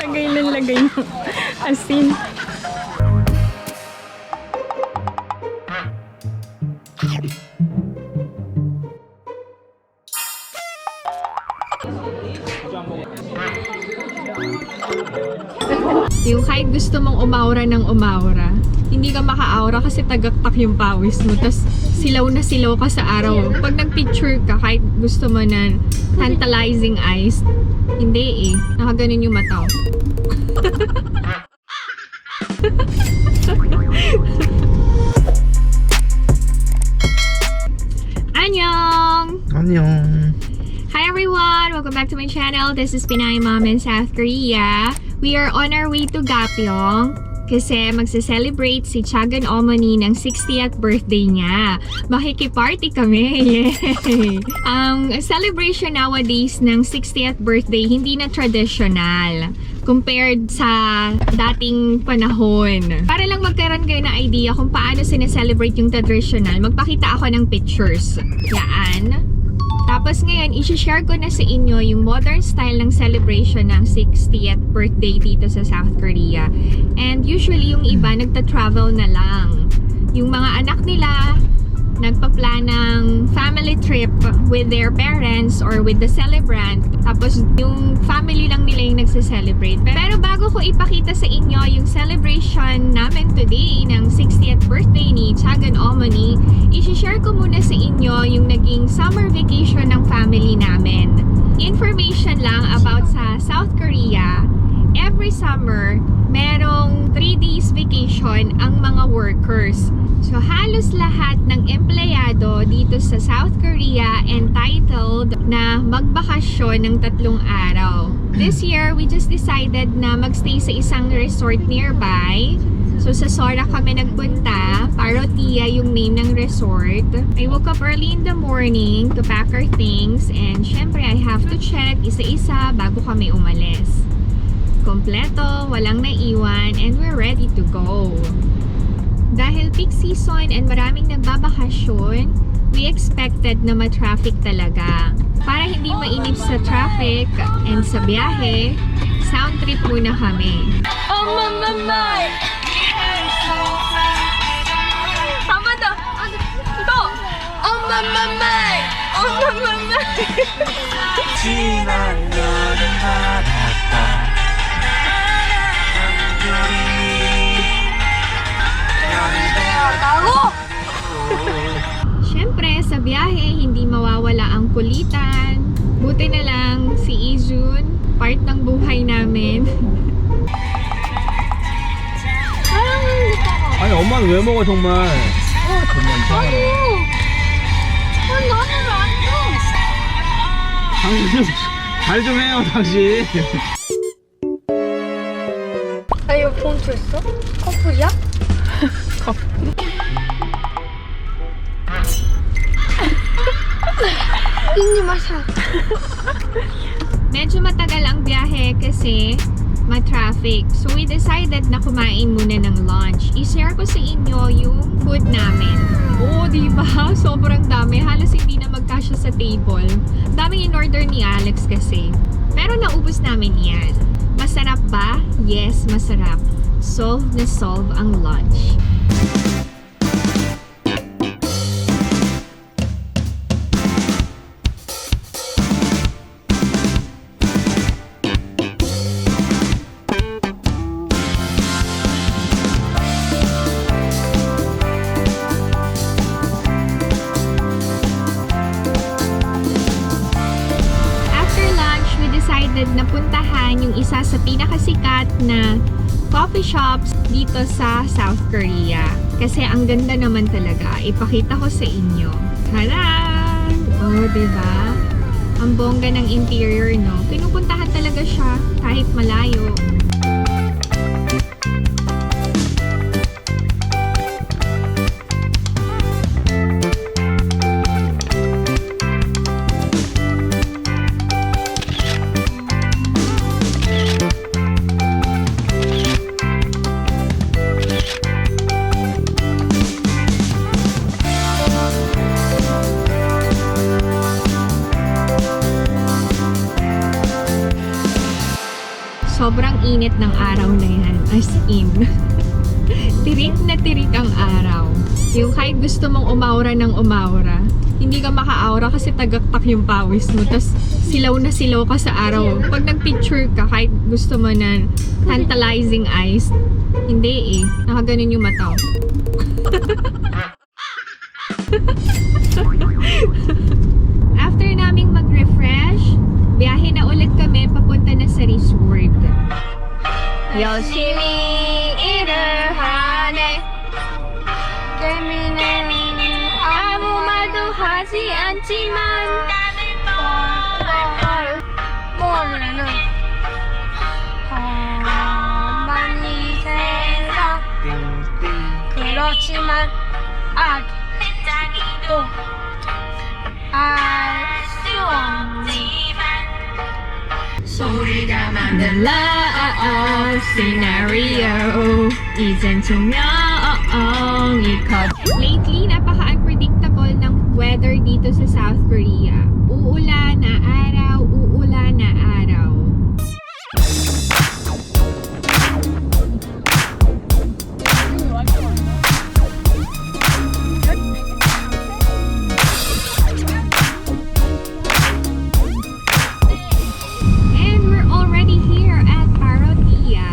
Lagay ng lagay ng asin. Yung kahit gusto mong umaura ng umaura, hindi ka maka-aura kasi tagaktak yung pawis mo. Tapos silaw na silaw ka sa araw. Pag nag-picture ka, kahit gusto mo na tantalizing eyes, hindi eh. Nakaganon yung mata. Annyeong! Annyeong! Hi everyone! Welcome back to my channel. This is Pinay Mom in South Korea. We are on our way to Gapyeong kasi magse-celebrate si Chagan Omoni ng 60th birthday niya. Makikiparty kami! Yay! Ang celebration nowadays ng 60th birthday hindi na traditional compared sa dating panahon. Para lang magkaroon kayo ng idea kung paano sineselebrate yung traditional, magpakita ako ng pictures. Yaan. Tapos ngayon, isi-share ko na sa inyo yung modern style ng celebration ng 60th birthday dito sa South Korea. And usually, yung iba nagta-travel na lang. Yung mga anak nila, nagpa-plan ng family trip with their parents or with the celebrant. Tapos yung family lang nila yung nagse-celebrate. Pero bago ko ipakita sa inyo yung celebration namin today ng 60th birthday ni Chagan Omoni, isi-share ko muna sa inyo yung naging summer vacation ng family namin. Information lang about sa South Korea. Every summer, merong 3 days vacation ang mga workers. So, halos lahat ng empleyado dito sa South Korea entitled na magbakasyon ng 3 araw. This year, we just decided na magstay sa isang resort nearby. So, sa Sora kami nagpunta. Parotia yung name ng resort. I woke up early in the morning to pack our things. And syempre, I have to check isa-isa bago kami umalis. Kompleto, walang naiwan, and we're ready to go. Dahil peak season and maraming nagbabakasyon, we expected na ma-traffic talaga. Para hindi mainip sa traffic and sa biyahe, sound trip muna kami. Oh mamamay! Tama na! Ito! Oh mamamay! Oh mamamay! Siyempre, sa biyahe, hindi mawawala ang kulitan. Buti na lang si Ijun, part ng buhay namin. 아니 엄마는 왜 먹어 정말? 정말 이상하네. 나는 안 줘. 당신 잘 좀 해요 당신. 아 이거 본투 있어? 커플이야? Hindi masarap. Medyo matagal ang biyahe kasi ma-traffic. So we decided na kumain muna ng lunch. I-share ko sa inyo yung food namin. Oo, diba? Sobrang dami. Halos hindi na magkasya sa table. Daming in-order ni Alex kasi. Pero naubos namin yan. Masarap ba? Yes, masarap. Solve na solve ang lunch. Na puntahan yung isa sa pinakasikat na coffee shops dito sa South Korea. Kasi ang ganda naman talaga. Ipakita ko sa inyo. Taran! Oh, diba? Ang bongga ng interior, no? Pinupuntahan talaga siya kahit malayo. sobrang init ng araw na yan. As in. Tirik na tirik ang araw. Yung kahit gusto mong umaura ng umaura, hindi ka maka-aura kasi tagaktak yung pawis mo. Tapos silaw na silaw ka sa araw. Pag nag-picture ka, kahit gusto mo na tantalizing eyes, hindi eh. Nakaganon yung mata. After naming mag-refresh, biyahe na ulit kami papunta na sa resort. 열심히 일을 하네. 아무 말도 하지 않지만 모르는 험한 이 세상 그렇지만 아직도 알 수 없지만 소리가 만든 love scenario 이젠 투명이 컷. Lately, napaka-unpredictable ng weather dito sa South Korea. Uulan na araw, uulan na araw. And we're already here at Parotia.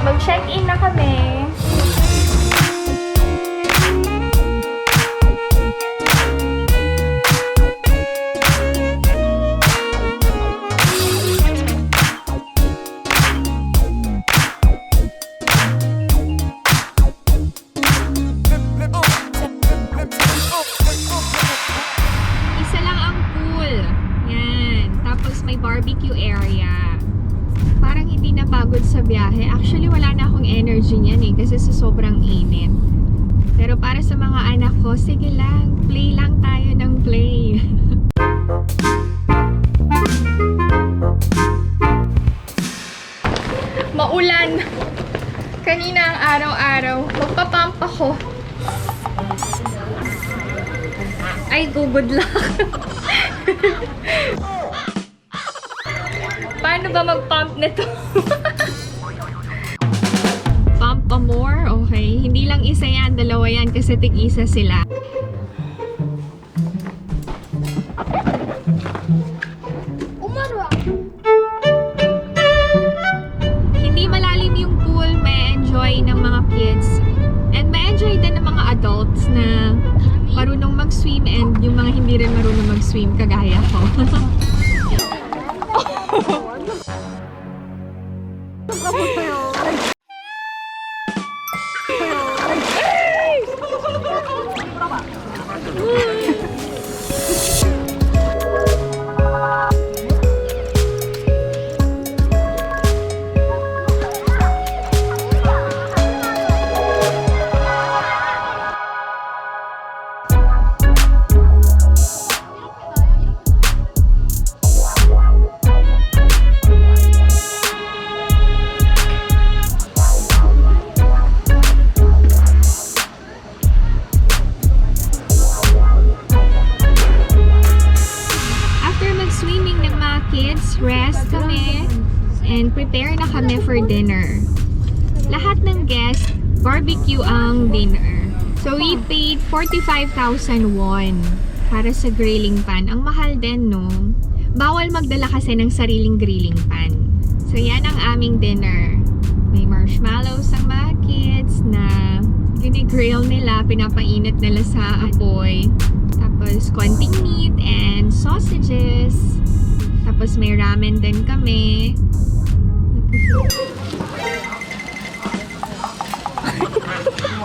Mag-check-in na kami. Isa lang ang pool. Yan. Tapos may barbecue area. Parang hindi napagod sa biyahe. Actually, wala na akong energy niyan eh kasi sa sobrang init. Pero para sa mga anak ko, sige lang, play lang tayo ng play. Maulan. Kanina ang araw-araw, magpapump ako. Ay, good luck. Paano ba mag-pump nito? Pump pa more? Okay. Hindi lang isa yan, dalawa yan kasi tig-isa sila. umarwa Hindi malalim yung pool, may enjoy ng mga kids. And may enjoy din ng mga adults na marunong mag-swim and yung mga hindi rin marunong mag-swim kagaya ko. Rest kami and prepare na kami for dinner. Lahat ng guests, barbecue ang dinner. So we paid 45,000 won para sa grilling pan. Ang mahal din, no? Bawal magdala kasi ng sariling grilling pan. So yan ang aming dinner. May marshmallows ang mga kids na ginigrill nila, pinapainit nila sa apoy. Tapos konting meat and sausages. Tapos may ramen din kami.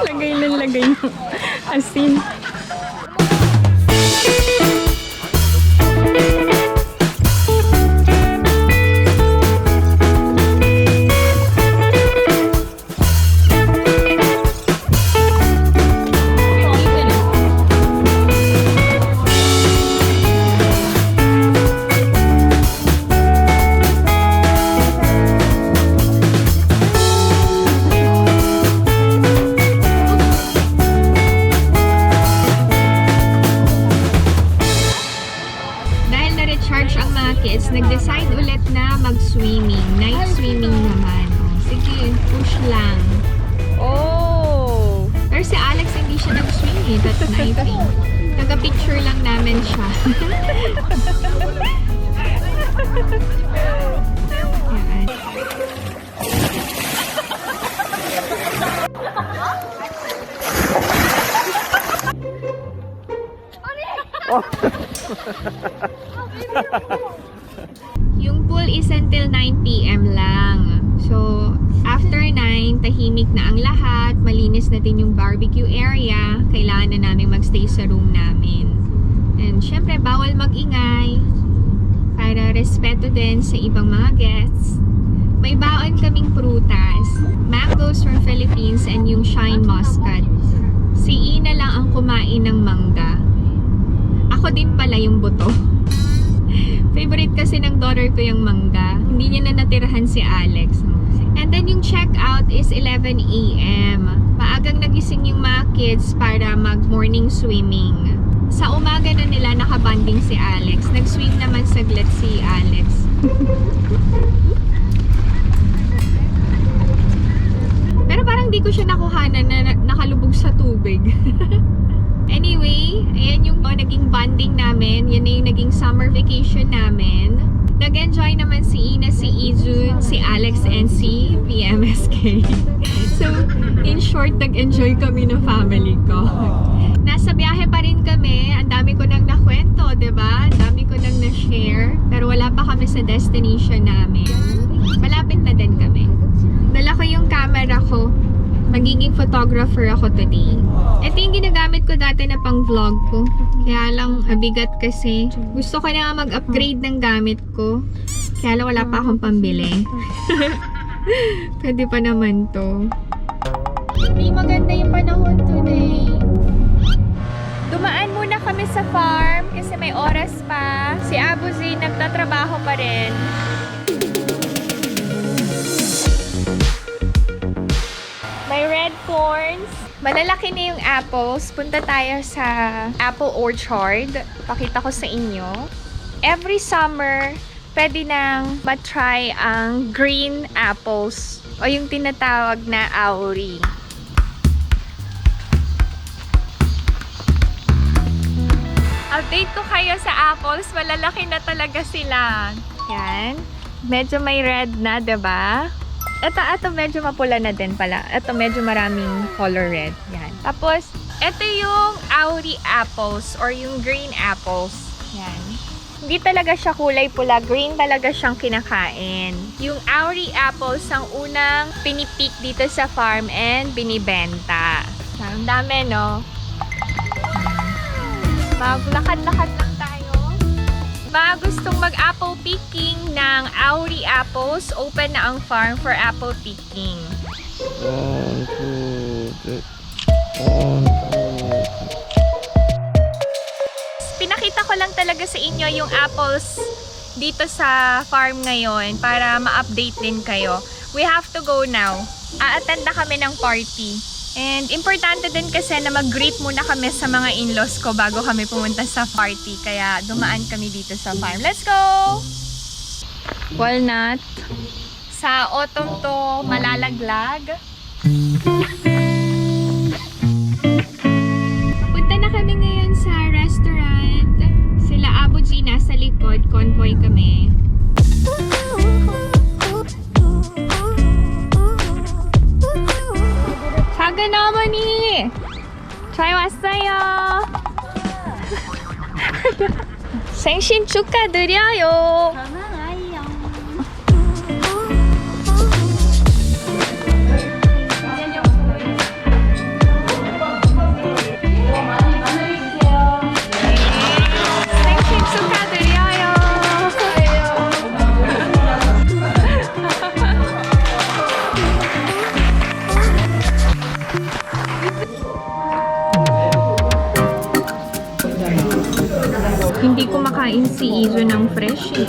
Lagay ng lagay ng asin. Yan. Yung pool is until 9 p.m. lang. So, after 9, tahimik na ang lahat. Malinis na din yung barbecue area. Kailangan na namin magstay sa room namin. And syempre, bawal mag-ingay. Para respeto din sa ibang mga guests. May baon kaming prutas. Mangoes from Philippines and yung shine muscat. Si Ina lang ang kumain ng mangga. Ako din pala yung buto. Favorite kasi ng daughter ko yung mangga. Hindi niya na natirahan si Alex. And then yung check-out is 11 a.m. Maagang nagising yung mga kids para mag-morning swimming. Sa umaga na nila nakabanding si Alex. Nag-swim naman saglit si Alex. Pero parang di ko siya nakuhanan na nakalubog sa tubig. Anyway, ayan yung naging bonding namin. Yan na yung naging summer vacation namin. Nag-enjoy naman si Ina, si Ijun, si Alex, and si PMSK. So, in short, nag-enjoy kami ng family ko. Nasa biyahe pa rin kami. Ang dami ko nang nakwento, diba? Ang dami ko nang na-share. Pero wala pa kami sa destination namin. Malapit na din kami. Dala ko yung camera ko. Magiging photographer ako today. Ito yung ginagamit ko dati na pang vlog ko. Kaya lang, abigat kasi. Gusto ko na mag-upgrade ng gamit ko. Kaya lang wala pa akong pambili. Pwede pa naman to. Hindi maganda yung panahon today. Dumaan muna kami sa farm kasi may oras pa. Si Abu Zain nagtatrabaho pa rin. May red corns. Malalaki na yung apples. Punta tayo sa apple orchard. Pakita ko sa inyo. Every summer, pwede nang matry ang green apples o yung tinatawag na auri. Update ko kayo sa apples. Malalaki na talaga sila. Yan. Medyo may red na, diba? Ito medyo mapula na din pala. Ito medyo maraming color red. Yan. Tapos, ito yung auri apples or yung green apples. Yan. Hindi talaga siya kulay pula. Green talaga siyang kinakain. Yung auri apples ang unang pinipik dito sa farm and binibenta. Ang dami, no? Maglakad-lakad lang tayo. Mga gustong mag-apple picking ng auri apples, open na ang farm for apple picking. 1, 2, 3. Pinakita ko lang talaga sa inyo yung apples dito sa farm ngayon para ma-update din kayo. We have to go now. A-attend na kami ng party. And importante din kasi na mag-greet muna kami sa mga in-laws ko bago kami pumunta sa party. Kaya dumaan kami dito sa farm. Let's go! Walnut. Sa autumn to malalaglag. Punta na kami ngayon sa restaurant. Sila Abu G nasa likod. Convoy kami. 작은 어머니! 저희 왔어요! 생신 축하드려요! 생신 축하드려요! Hindi ko makain si Ijun ng fresh eh.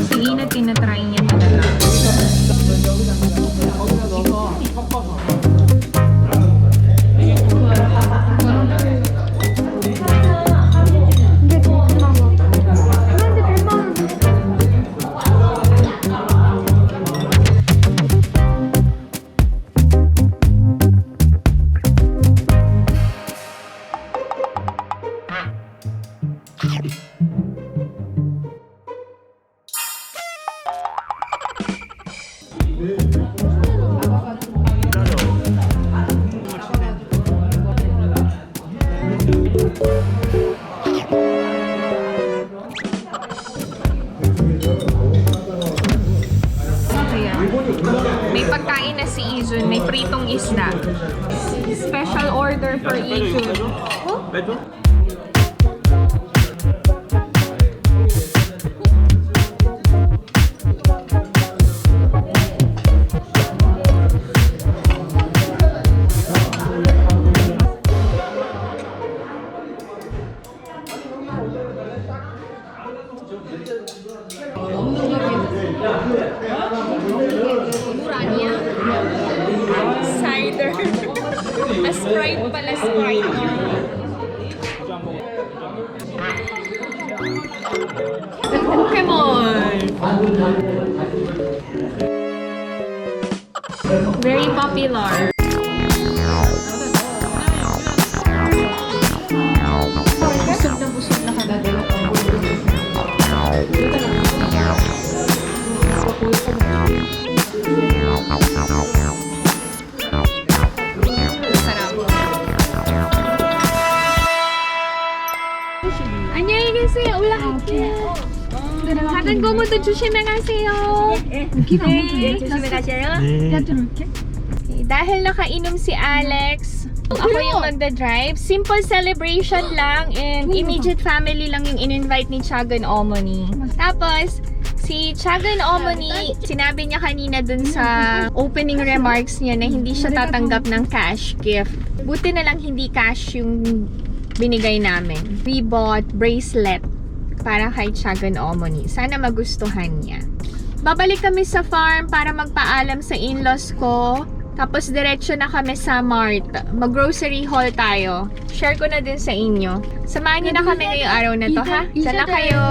Si Ina tinatry niya talaga. May pagkain na si Ijun. May pritong isda. Special order for Ijun. Cider. A Sprite pala, Sprite. Pokemon! Very popular. Busog na kagagawa. 안녕히 계세요. 올라갈게요. 작은 고무도 조심해가세요. 네, 조심히 가세요. Dahil nakainom si Alex, ako yung magdadrive. Simple celebration lang and immediate family lang yung in-invite ni Chagan Omoni. Tapos, si Chagan Omoni, sinabi niya kanina dun sa opening remarks niya na hindi siya tatanggap ng cash gift. Buti na lang hindi cash yung binigay namin. We bought bracelet para kay Chagan Omoni. Sana magustuhan niya. Babalik kami sa farm para magpaalam sa in-laws ko. Tapos diretso na kami sa mart. Mag-grocery haul tayo. Share ko na din sa inyo. Samahan niyo na kami ngayong araw na to, ha? Diyan na kayo!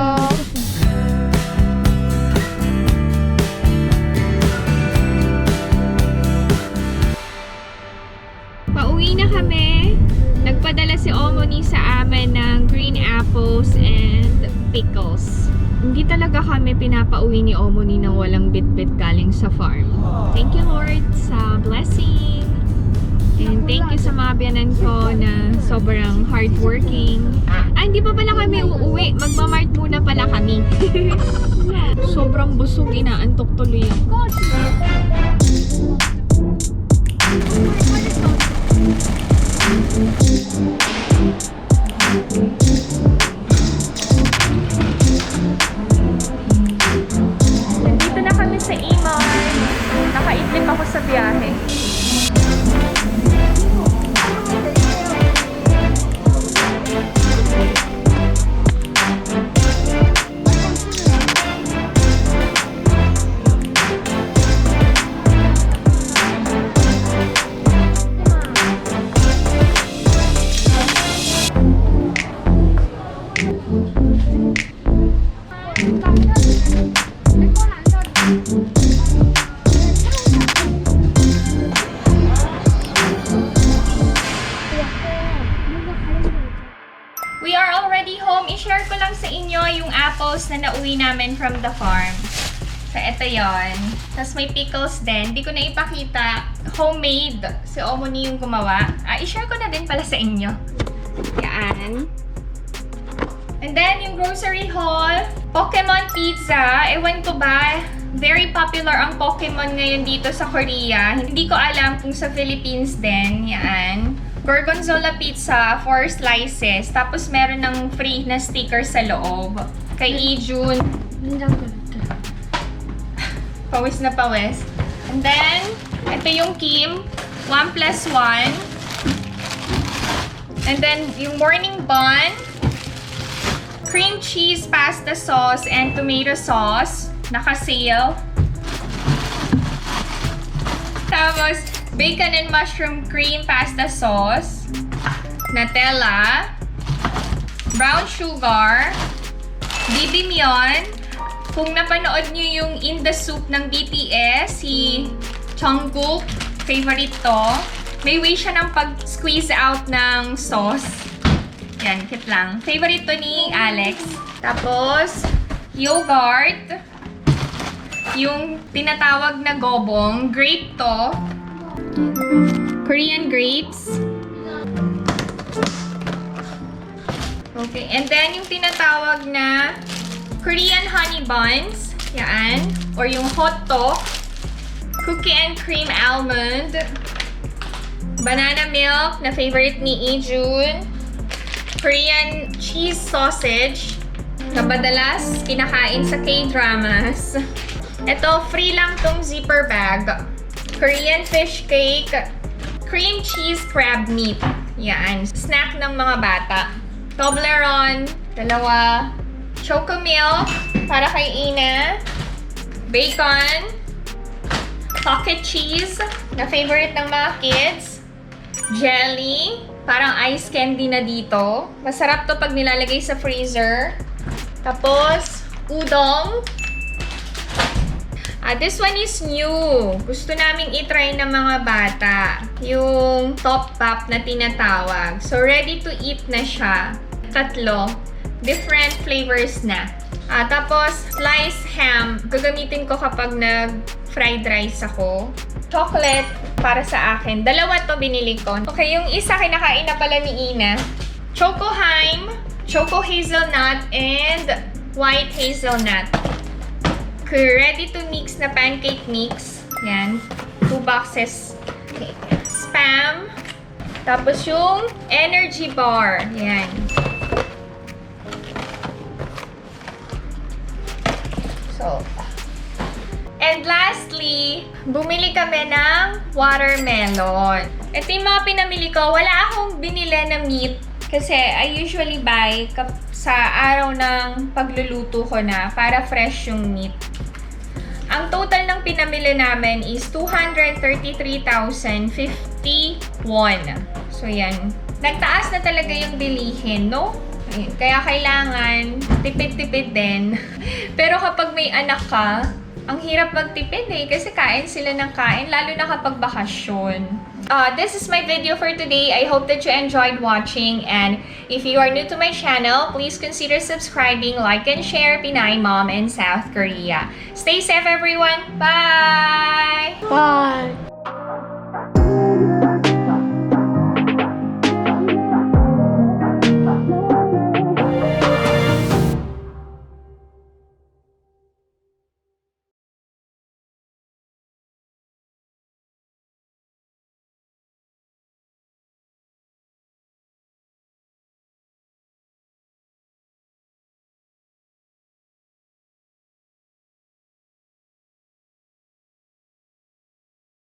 Pauwi na kami. Nagpadala si Omoni sa amin ng green apples and pickles. Hindi talaga kami pinapauwi ni Omoni nang walang bit-bit galing sa farm. Thank you, Lord, sa blessing. And thank you sa mga biyanan ko na sobrang hardworking. Hindi pa pala kami uuwi. Magmamart muna pala kami. Sobrang busog, inaantok tuloy ako. Nandito na kami sa Imar. Nakaidlip ako sa biyahe. We are already home. I-share ko lang sa inyo yung apples na nauwi namin from the farm. So, ito yon. Tapos may pickles din. Hindi ko na ipakita. Homemade. Si Omoni yung gumawa. I-share ko na din pala sa inyo. Yan. And then, yung grocery haul. Pokemon pizza. Ewan ko ba, very popular ang Pokemon ngayon dito sa Korea. Hindi ko alam kung sa Philippines din. Yan. Gorgonzola pizza, 4 slices. Tapos meron ng free na sticker sa loob. Kay Ijun. Pawis na pawis. And then, ito yung Kim. 1+1. And then, yung morning bun. Cream cheese pasta sauce and tomato sauce. Naka-sale. Tapos, bacon and mushroom cream pasta sauce, Nutella, brown sugar, bibimyeon. Kung napanood nyo yung In the Soup ng BTS, si Jungkook, favorite to. May way siya ng pag-squeeze out ng sauce. Yan, kit lang. Favorite to ni Alex. Tapos, yogurt. Yung tinatawag na gobong, grape to. Korean grapes. Okay, and then yung tinatawag na Korean honey buns. Yan. Or yung hot dog. Cookie and cream almond. Banana milk na favorite ni Ijun. Korean cheese sausage na madalas kinakain sa K-dramas. Ito, free lang tong zipper bag. Korean fish cake. Cream cheese crab meat. Yan. Snack ng mga bata. Toblerone. 2. Choco milk para kay Ina. Bacon. Pocket cheese na favorite ng mga kids. Jelly. Parang ice candy na dito. Masarap to pag nilalagay sa freezer. Tapos, udong. This one is new. Gusto naming itry ng mga bata. Yung top pop na tinatawag. So, ready to eat na siya. 3. Different flavors na. Tapos, sliced ham. Gagamitin ko kapag nag-fried rice ako. Chocolate para sa akin. 2 to binili ko. Okay, yung isa kinakain na pala ni Ina. Choco Haim, Choco Hazelnut, and White Hazelnut. Okay, ready to mix na pancake mix. Yan. 2 boxes. Okay. Spam. Tapos yung energy bar. Yan. So, and lastly, bumili kami ng watermelon. Ito yung mga pinamili ko. Wala akong binili na meat kasi I usually buy sa araw ng pagluluto ko na para fresh yung meat. Ang total ng pinamili namin is 233,051. So yan. Nagtaas na talaga yung bilihin, no? Kaya kailangan tipid-tipid din. Pero kapag may anak ka, ang hirap magtipid kasi kain sila ng kain, lalo na kapag bakasyon. This is my video for today. I hope that you enjoyed watching, and if you are new to my channel, please consider subscribing, like, and share Pinay Mom in South Korea. Stay safe, everyone. Bye! Bye.